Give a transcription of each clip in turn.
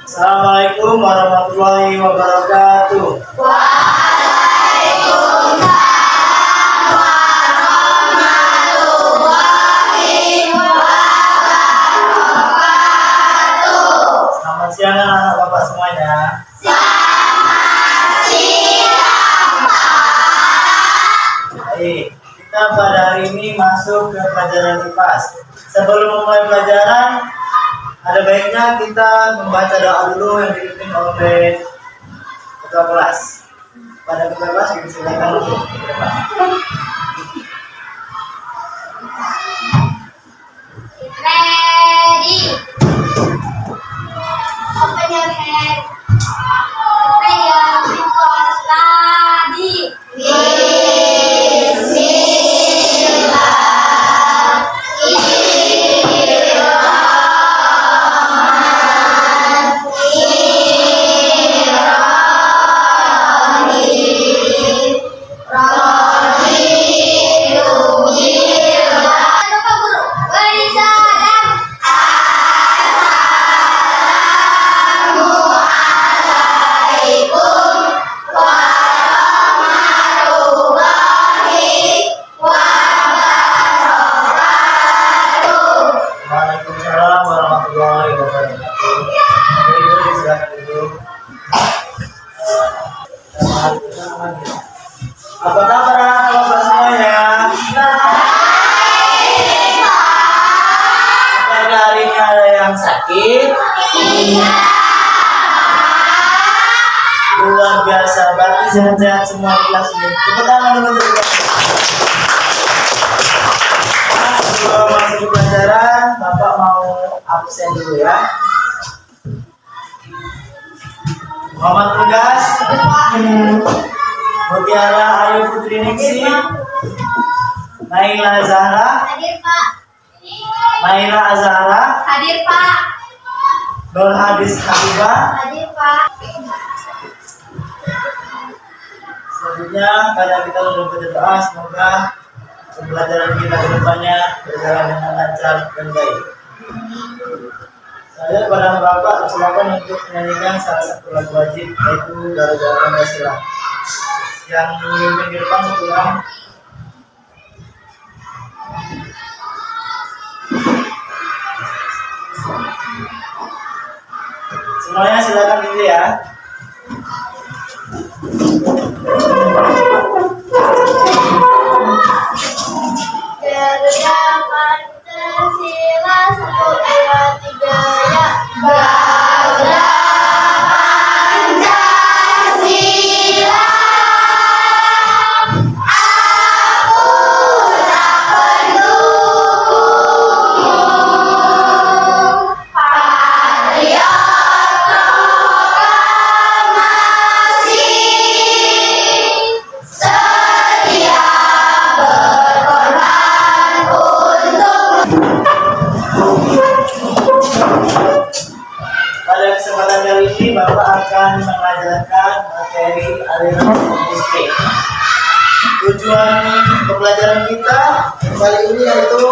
Assalamualaikum warahmatullahi wabarakatuh. Selamat siang anak-anak Bapak semuanya. Baik, kita pada hari ini masuk ke pelajaran IPAS. Sebelum memulai pelajaran, ada baiknya kita membaca doa dulu yang dipimpin oleh ketua kelas. Pada ketua kelas silakan untuk berdoa. Ready. Open your head. Prepare for study. Waalaikumsalam warahmatullahi wabarakatuh. Ibu silakan duduk. Apa kabar anak Bapak semuanya? Apakah hari ini ada yang sakit? Luar biasa, berarti sehat-sehat semua di kelas ini. Tepuk tangan dulu untuk kita. Sebelum masuk ke pelajaran, Bapak mau absen dulu ya. Muhammad Tugas, Mutiara Ayu Putri Ningsi, Naila Zahra, Hadir, Pak. Naila Azhara, Hadir, Pak. Nur Hadis Habibah. Hadir, Pak. Selanjutnya, karena kita sudah berdoa, semoga pembelajaran kita ke depannya berjalan dengan lancar dan baik. Saya pada Bapak silakan untuk menyanyikan salah satu lagu wajib, yaitu Garuda Pancasila. Yang memimpin di depan pulang. Semuanya silakan dulu ya. Garuda Pancasila 1, 2, 3 ya. Garuda Pancasila. Aku tak pendukungmu. Patriot proklamasi. Setia berkorban untuk. Pada kesempatan kali ini Bapak akan mengajarkan materi aliran listrik. Tujuan pembelajaran kita kali ini yaitu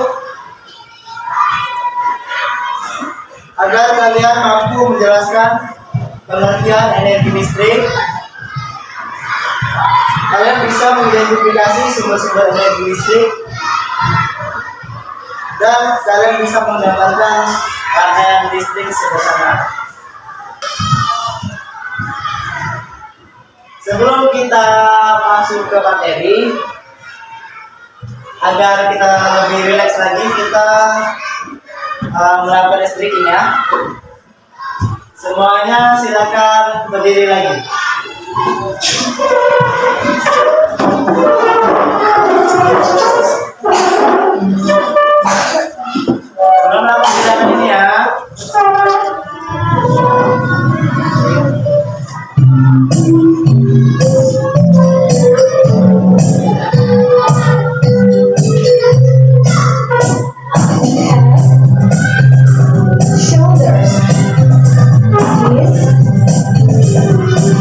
agar kalian mampu menjelaskan pengertian energi listrik. Kalian bisa mengidentifikasi sumber-sumber energi listrik dan kalian bisa menggambarkan rangkaian listrik sederhana. Sebelum kita masuk ke materi, agar kita lebih rileks lagi, kita melakukan stretching ya. Semuanya silakan berdiri lagi. Sebelum melakukan gerakan ini ya. Shoulders, knees,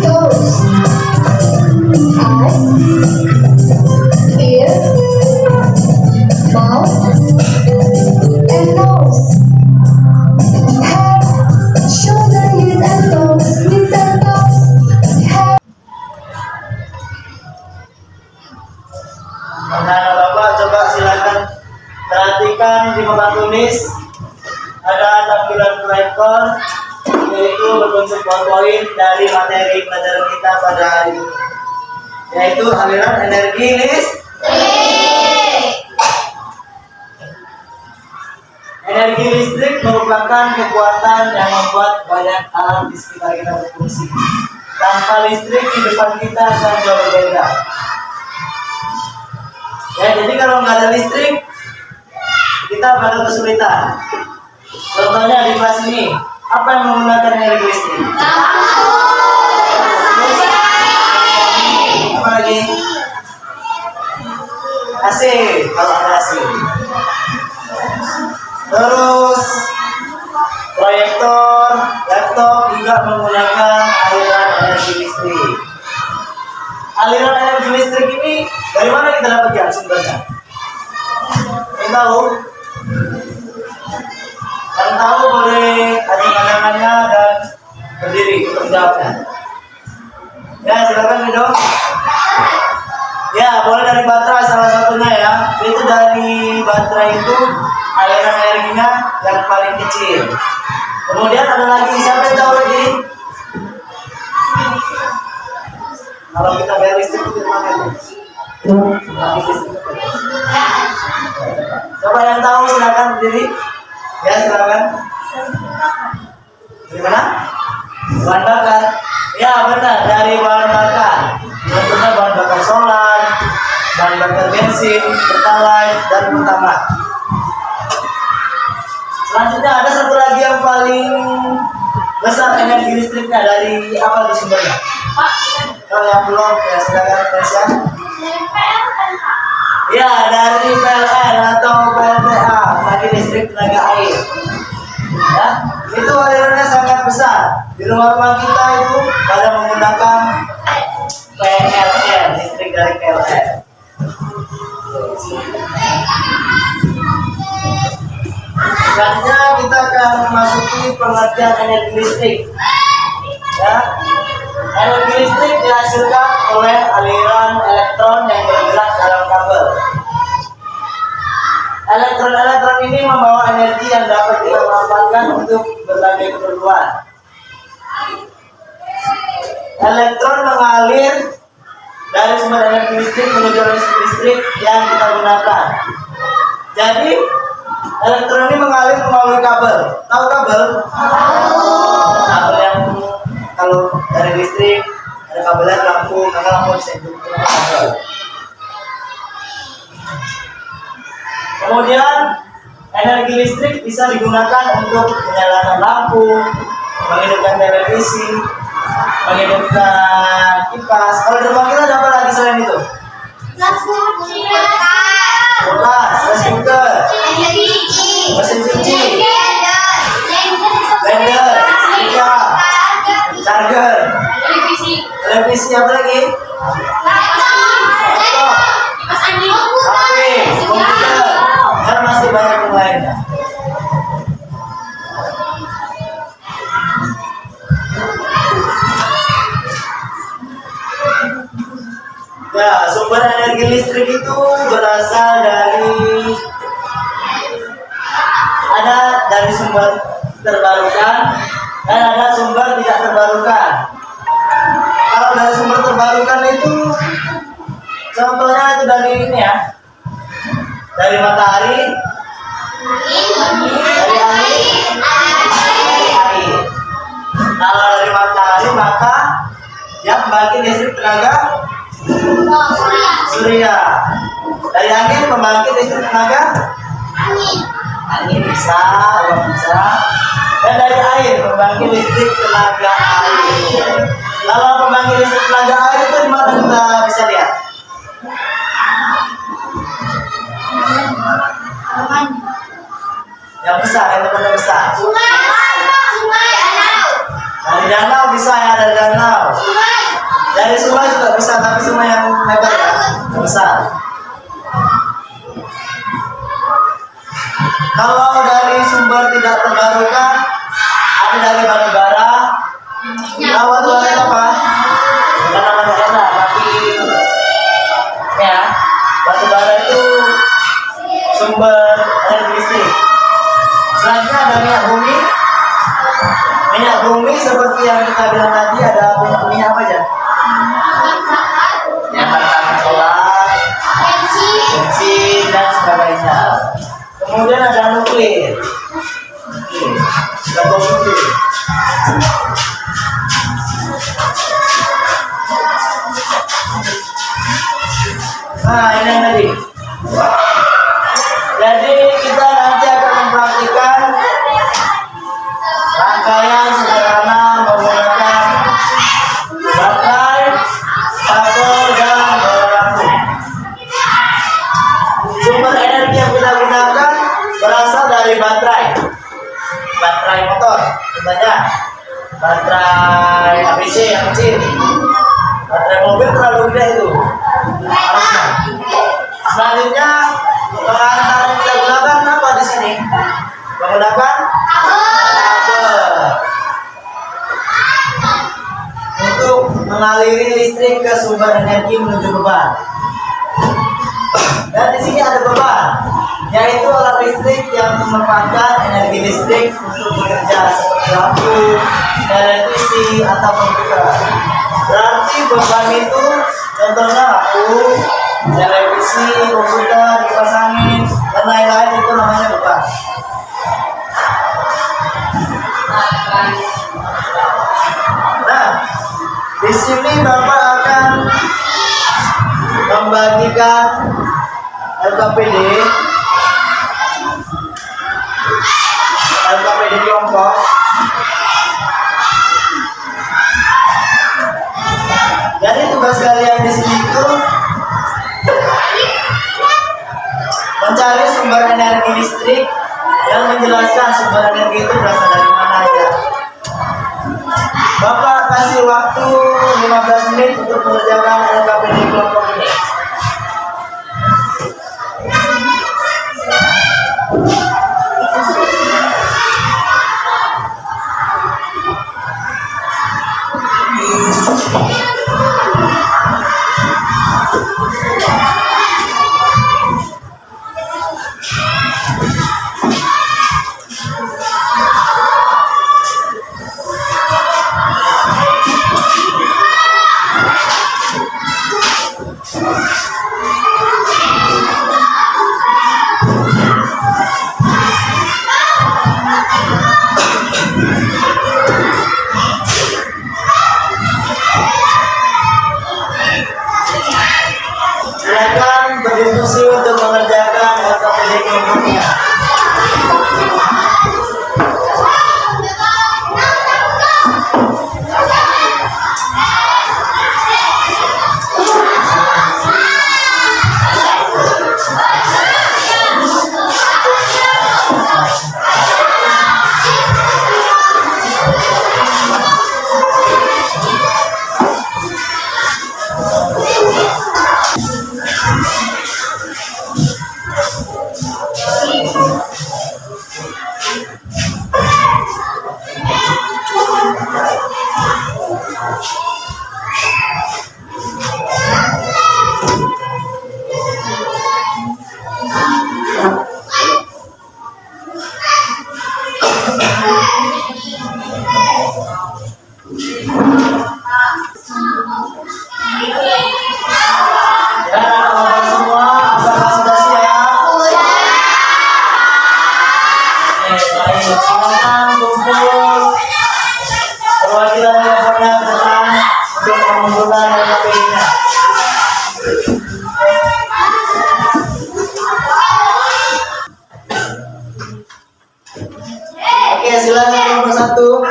toes, eyes, ear, yaitu berkonsep poin dari materi pelajaran kita pada hari ini, yaitu aliran energi listrik. Energi listrik merupakan kekuatan yang membuat banyak alat di sekitar kita berfungsi. Tanpa listrik, kehidupan kita akan jauh berbeda. Ya, jadi kalau nggak ada listrik, kita bakal kesulitan. Contohnya di kelas ini, apa yang menggunakan energi listrik? Apa lagi? AC, kalau ada AC. Terus proyektor, laptop juga menggunakan aliran energi listrik. Aliran energi listrik ini dari mana kita dapatkan sumbernya? Yang tahu? Yang tahu boleh ajukan tangannya dan berdiri untuk menjawabnya. Ya, silakan Wido. Ya, boleh dari baterai salah satunya ya. Itu dari baterai itu aliran energinya yang paling kecil. Kemudian ada lagi, siapa yang tahu lagi? Kalau kita bayar listrik itu mana itu? Coba yang tahu silakan berdiri. Ya, silakan. Dari mana? Bahan bakar. Ya, benar, dari bahan bakar. Contohnya bahan bakar solar, bahan bakar bensin, pertalite, dan pertamax. Selanjutnya ada satu lagi yang paling besar energi listriknya, dari apa itu sumbernya? Kalau yang belum, ya silakan Teresa. Ya, dari PLN atau PLTA, lagi listrik tenaga air. Ya, itu alirannya sangat besar. Di rumah-rumah kita itu pada menggunakan PLN, listrik dari PLN. Selanjutnya kita akan memasuki pengertian energi listrik. Ya, energi listrik dihasilkan oleh aliran elektron yang bergerak dalam kabel. Elektron-elektron ini membawa energi yang dapat kita manfaatkan untuk berbagai keperluan. Elektron mengalir dari sumber energi listrik menuju listrik yang kita gunakan. Jadi elektron ini mengalir melalui kabel. Tahu kabel? Kabel yang kalau dari listrik ada kabelnya lampu, maka lampu bisa digunakan kabel. Kemudian energi listrik bisa digunakan untuk menyalakan lampu, menghidupkan televisi, menghidupkan kipas. Kalau di rumah kita ada apa lagi selain itu? Kulkas, rice cooker, mesin cuci, blender, speaker, charger, televisi, apa lagi? Laptop, HP, komputer, dan masih banyak yang lainnya. Ya, sumber energi listrik itu berasal dari sumber terbarukan dan ada sumber tidak terbarukan. Kalau dari sumber terbarukan itu contohnya itu dari ini ya, dari matahari, dari angin, dari air. Kalau dari matahari maka yang membagi listrik tenaga surya. Dari angin pembangkit listrik tenaga angin bisa, uap bisa. Dan dari air pembangkit listrik tenaga air. Kalau pembangkit listrik tenaga air itu di mana kita bisa lihat? Yang besar, yang tempatnya besar. Dari danau bisa ya, dari danau. Dari sungai juga bisa, tapi sungai yang lebar ya, yang besar. Kalau dari sumber tidak terbarukan, ada dari batu bara. Batu bara itu apa? Bukan nama daerah, tapi ya, batu bara itu sumber energi listrik. Selanjutnya ada minyak bumi. Minyak bumi seperti yang kita bilang tadi ada minyak apa aja? Yang pertama solar, bensin dan sebagainya. Kemudian ada nuklir. Ada bom nuklir. Nah, ini yang tadi. Jadi kita nanti akan mempraktikkan rangkaian sederhana menggunakan baterai, kabel, dan lampu. Sumber energi yang kita gunakan berasal dari baterai motor, contohnya baterai ABC yang kecil. Baterai mobil terlalu gede itu. Harusnya. Selanjutnya pengantar yang kita gunakan apa di sini? Menggunakan kabel untuk mengaliri listrik ke sumber energi menuju beban. Dan di sini ada beban, yaitu alat listrik yang memanfaatkan energi listrik untuk bekerja seperti lampu, televisi, atau komputer. Berarti beban itu contohnya lampu, televisi, komputer, kipas angin, dan lain-lain itu namanya beban. Nah, di sini Bapak akan membagikan LKPD kelompok. Jadi tugas kalian di sini itu mencari sumber energi listrik dan menjelaskan sumber energi itu berasal dari mana aja. Bapak kasih waktu 15 menit untuk mengerjakan LKPD kelompok ini. Silakan berdiskusi untuk mengerjakan LKPD kelompoknya. Oke, silakan nomor 1.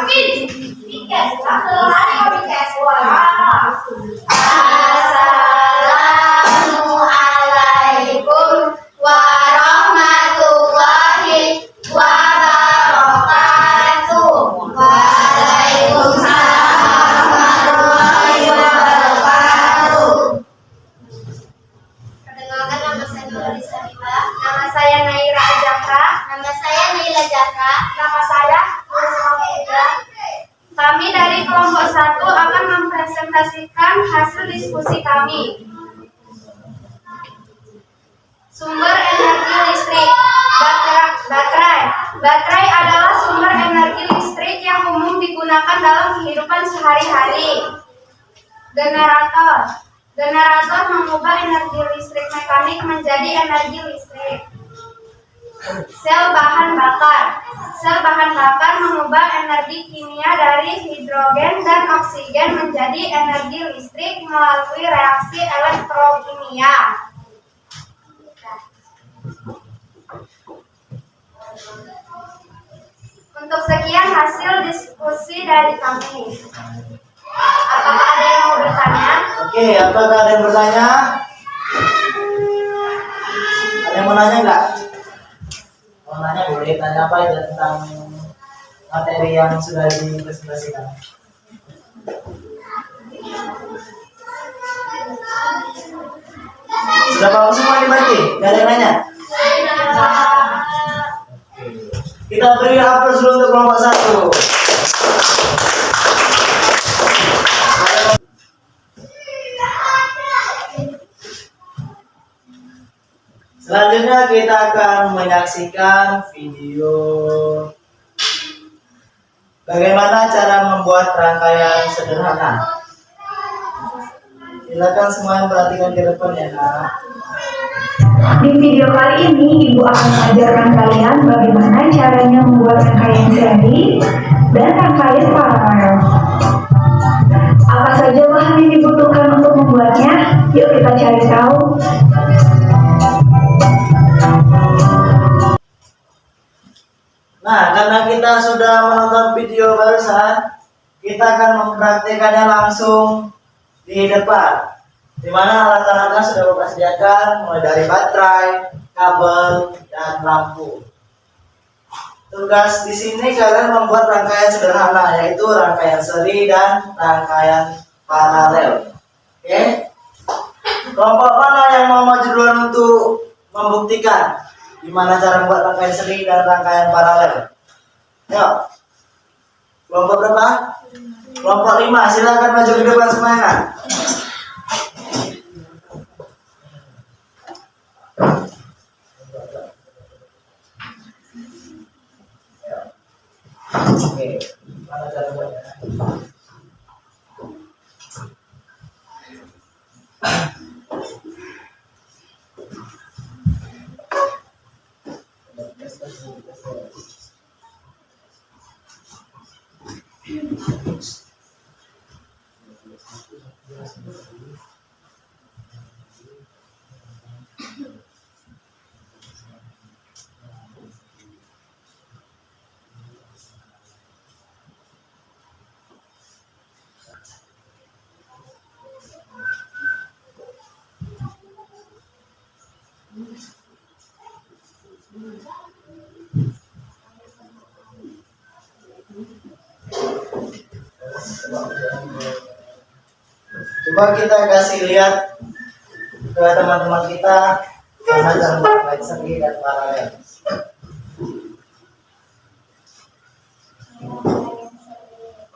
Assalamualaikum warahmatullahi wabarakatuh. Waalaikumsalam warahmatullahi wabarakatuh. Perkenalkan, nama saya Nurul Islamillah. Nama saya Naira Ajaka. Nama saya Naila Jaka. Nama saya Nurul. Kami dari kelompok 1 akan mempresentasikan hasil diskusi kami. Sumber energi listrik, baterai. Baterai adalah sumber energi listrik yang umum digunakan dalam kehidupan sehari-hari. Generator. Generator mengubah energi listrik mekanik menjadi energi listrik. Sel bahan bakar. Sel bahan bakar mengubah energi kimia dari hidrogen dan oksigen menjadi energi listrik melalui reaksi elektrokimia. Untuk sekian hasil diskusi dari kami. Apakah ada yang mau bertanya? Oke, apakah ada yang bertanya? Ada yang mau nanya nggak? Mau nanya boleh, tanya apa aja tentang materi yang sudah dipresentasikan. Sudah paham semua nih berarti? Gak ada yang nanya? Kita beri aplaus dulu untuk kelompok 1. Selanjutnya kita akan menyaksikan video bagaimana cara membuat rangkaian sederhana. Silakan semua yang perhatikan ke depan ya, nak. Di video kali ini, Ibu akan mengajarkan kalian bagaimana caranya membuat rangkaian seri dan rangkaian paralel. Apa saja bahan yang dibutuhkan untuk membuatnya? Yuk kita cari tahu. Nah, karena kita sudah menonton video barusan, kita akan mempraktikkannya langsung di depan, di mana alat-alatnya sudah Bapak sediakan, mulai dari baterai, kabel, dan lampu. Tugas di sini kalian membuat rangkaian sederhana, yaitu rangkaian seri dan rangkaian paralel. Oke? Kelompok mana yang mau maju duluan untuk membuktikan gimana cara membuat rangkaian seri dan rangkaian paralel? Yuk. Kelompok berapa? Kelompok 5, silakan maju ke depan semuanya. Oke, mana cara buatnya? Coba kita kasih lihat ke teman-teman kita gimana cara membuat seri dan paralel.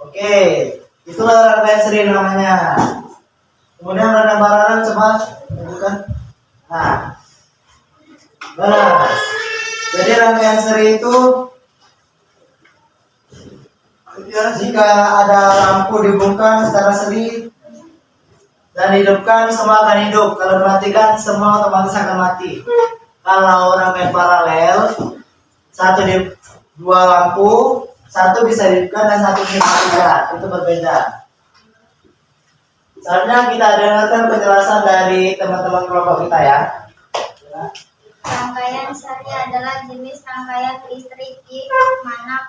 Oke, itulah rangkaian seri namanya. Kemudian rangkaian paralel coba bukan. Nah, jadi rangkaian seri itu jika ada lampu dibungkam secara seri dan hidupkan, semua akan hidup. Kalau dimatikan, semua otomatis akan mati. Kalau rangkaian paralel, dua lampu, satu bisa dihidupkan dan satu bisa dimatikan. Itu berbeda. Selanjutnya kita dengarkan penjelasan dari teman-teman kelompok kita ya. Rangkaian seri adalah jenis rangkaian listrik di mana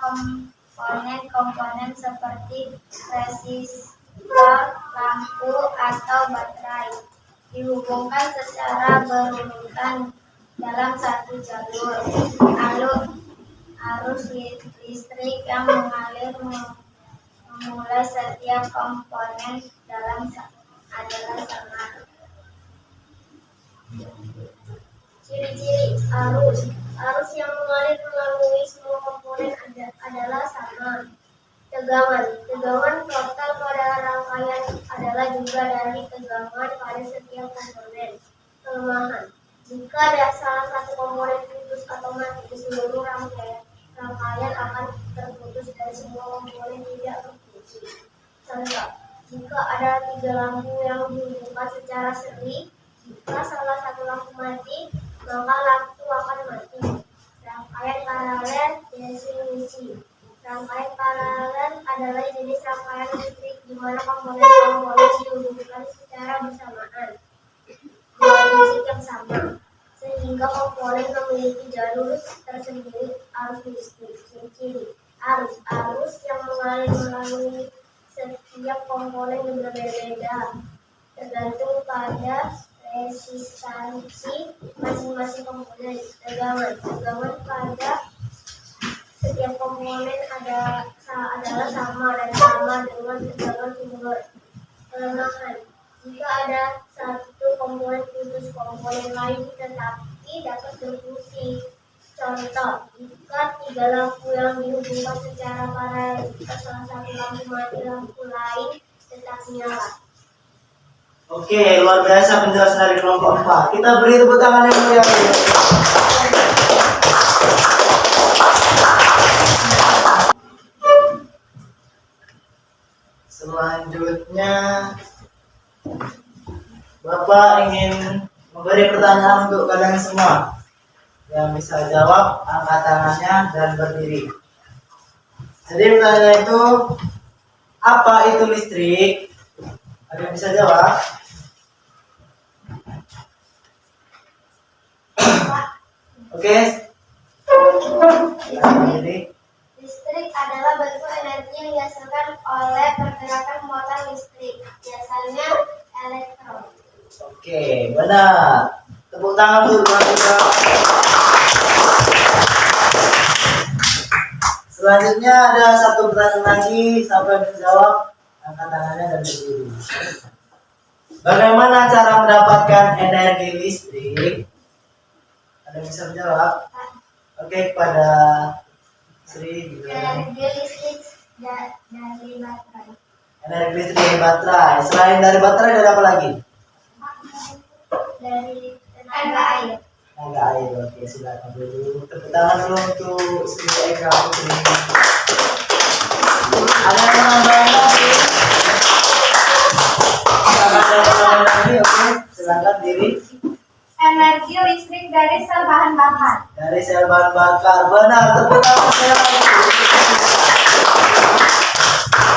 komponen seperti resistor, lampu, atau baterai dihubungkan secara berurutan dalam satu jalur. Arus listrik yang mengalir memulai setiap komponen adalah sama. Ciri-ciri arus yang mengalir melalui semua komponen adalah sama. Tegangan total pada rangkaian adalah juga dari tegangan pada setiap komponen. Kelemahan: jika ada salah satu komponen putus atau mati, seluruh rangkaian rangkaian akan terputus dan semua komponen tidak berfungsi. Contoh, jika ada 3 lampu yang dihubungkan secara seri, jika salah satu lampu mati, maka lampu akan mati. Rangkaian paralel definisi. Rangkaian paralel adalah jenis rangkaian listrik di mana komponen-komponen dihubungkan secara bersamaan dua titik yang sama, sehingga komponen memiliki jalur tersendiri arus listrik. Ciri-ciri arus yang mengalir melalui setiap komponen berbeda-beda, tergantung pada resistansi masing-masing komponen. Tegangan pada setiap komponen adalah sama dan sama dengan tegangan sumber. Kelemahan: jika ada satu komponen putus, komponen lain tetapi dapat berfungsi. Contoh, jika 3 lampu yang dihubungkan secara paralel, jika salah satu lampu mati, lampu lain tetap nyala. Oke, luar biasa penjelasan dari kelompok 4. Kita beri tepuk tangan yang meriah. Selanjutnya, Bapak ingin memberi pertanyaan untuk kalian semua. Yang bisa jawab, angkat tangannya dan berdiri. Jadi pertanyaan itu, apa itu listrik? Ada yang bisa jawab? Oke. Jadi, Listrik adalah bentuk energi yang dihasilkan oleh pergerakan muatan listrik, biasanya elektron. oke, benar. Tepuk tangan dulu kita. Selanjutnya ada satu pertanyaan lagi, siapa yang bisa jawab? Angkat tangannya dan berdiri. Bagaimana cara mendapatkan energi listrik? Ada yang bisa menjawab? Oke, kepada Sri. Energi listrik dari baterai. Energi listrik dari baterai. Selain dari baterai ada apa lagi? Dari tenaga air. Tenaga air. Oke, silakan dulu. Tepuk tangan dulu untuk Sri Eka Putri. Ada yang menambahkan lagi? Oke, silakan diri. Energi listrik dari sel bahan bakar. Dari sel bahan bakar. Benar, tepuk tangan saya lagi.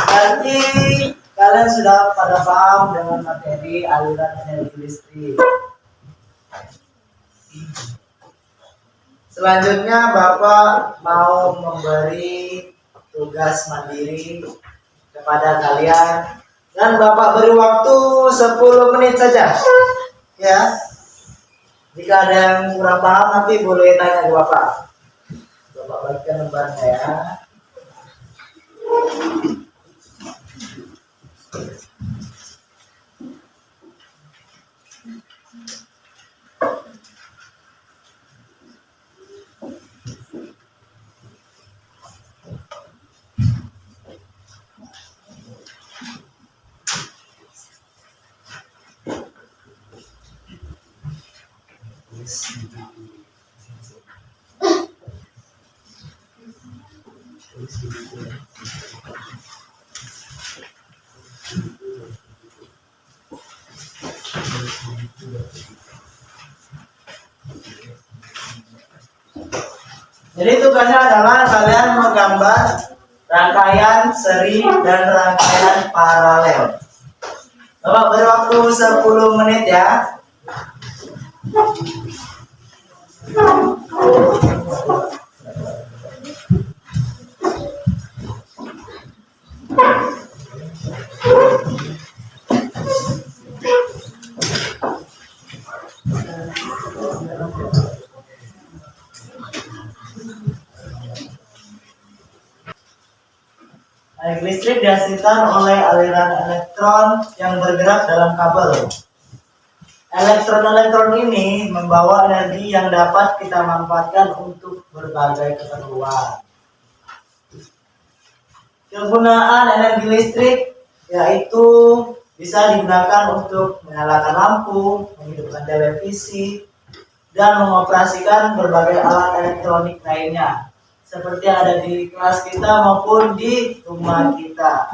Berarti kalian sudah pada paham dengan materi aliran energi listrik. Selanjutnya Bapak mau memberi tugas mandiri kepada kalian dan Bapak beri waktu 10 menit saja. Ya. Jika ada yang kurang paham nanti boleh tanya ke Bapak. Bapak bagikan lembarnya ya. Jadi tugasnya adalah kalian menggambar rangkaian seri dan rangkaian paralel. Bapak beri waktu 10 menit ya. Energi listrik dihasilkan oleh aliran elektron yang bergerak dalam kabel. Elektron-elektron ini membawa energi yang dapat kita manfaatkan untuk berbagai keperluan. Kegunaan energi listrik yaitu bisa digunakan untuk menyalakan lampu, menghidupkan televisi, dan mengoperasikan berbagai alat elektronik lainnya, seperti yang ada di kelas kita maupun di rumah kita.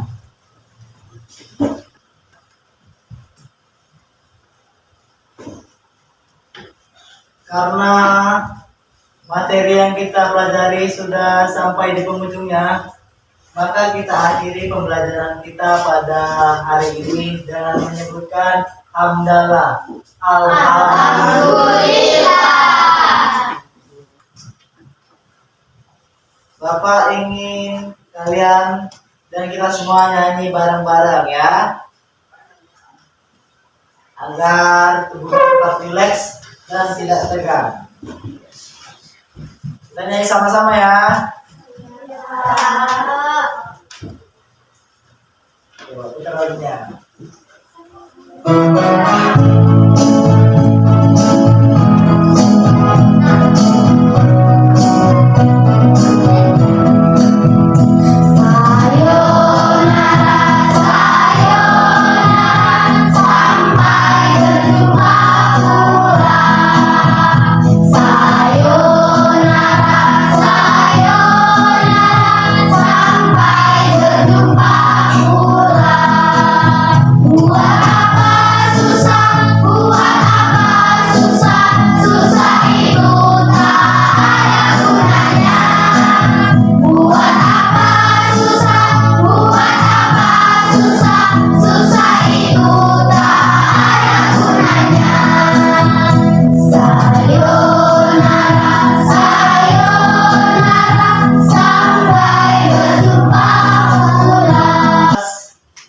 Karena materi yang kita pelajari sudah sampai di penghujungnya, maka kita akhiri pembelajaran kita pada hari ini dengan menyebutkan hamdalah. Alhamdulillah. Bapak ingin kalian dan kita semua nyanyi bareng-bareng ya, agar tubuh tetap rileks dan tidak tegang. Kita nyanyi sama-sama ya. Coba putar lagunya.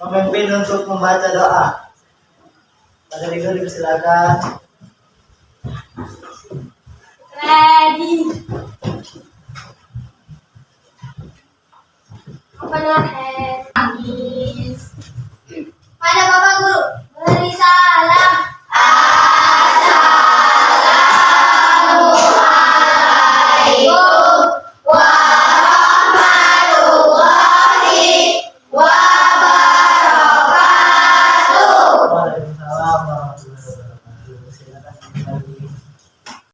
Memimpin untuk membaca doa. Pada Ridho dipersilakan. Ready.